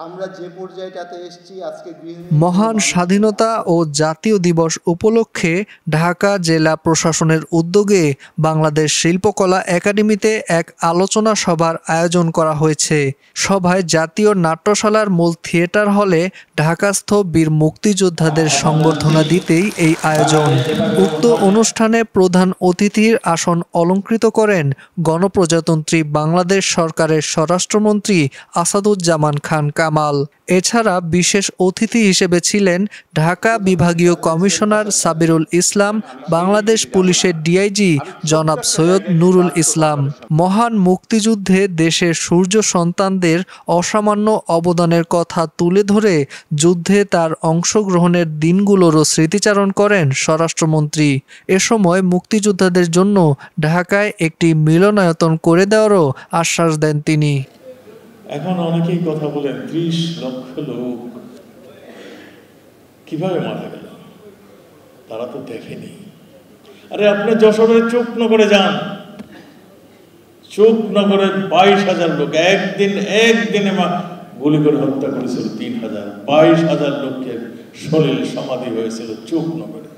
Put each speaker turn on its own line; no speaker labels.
আমরা যে পর্যায়টাতে এসেছি আজকে
মহান স্বাধীনতা ও জাতীয় দিবস উপলক্ষে ঢাকা জেলা প্রশাসনের উদ্যোগে বাংলাদেশ শিল্পকলা একাডেমিতে এক আলোচনা সভার আয়োজন করা হয়েছে। সভায় জাতীয় নাট্যশালার মূল থিয়েটার হলে ঢাকাস্থ বীর মুক্তিযোদ্ধাদের সংবর্ধনা দিতেই এই আয়োজন। উক্ত অনুষ্ঠানে প্রধান অতিথির আসন অলংকৃত করেন গণপ্রজাতন্ত্রী বাংলাদেশ সরকারের স্বরাষ্ট্রমন্ত্রী আসাদুজ্জামান খান কামাল। এছাড়া বিশেষ অতিথি হিসেবে ছিলেন ঢাকা বিভাগীয় কমিশনার সাবিরুল ইসলাম, বাংলাদেশ পুলিশের ডিআইজি জনাব সৈয়দ নুরুল ইসলাম। মহান মুক্তিযুদ্ধে দেশের সূর্য সন্তানদের অসামান্য অবদানের কথা তুলে ধরে যুদ্ধে তার অংশগ্রহণের দিনগুলোরও স্মৃতিচারণ করেন স্বরাষ্ট্রমন্ত্রী। এ সময় মুক্তিযোদ্ধাদের জন্য ঢাকায় একটি মিলনায়তন করে দেওয়ারও আশ্বাস দেন তিনি।
এখন অনেকেই কথা বলেন ৩০ লক্ষ লোক কিভাবে মারা গেল, তারা তো দেখেনি। আরে আপনি যশোরের চোখনগরে যান, চোখনগরে ২২,০০০ লোক একদিনে গুলি করে হত্যা করেছিল ৩,০০০। ২২,০০০ লোকের সলিল সমাধি হয়েছিল চোখনগরে।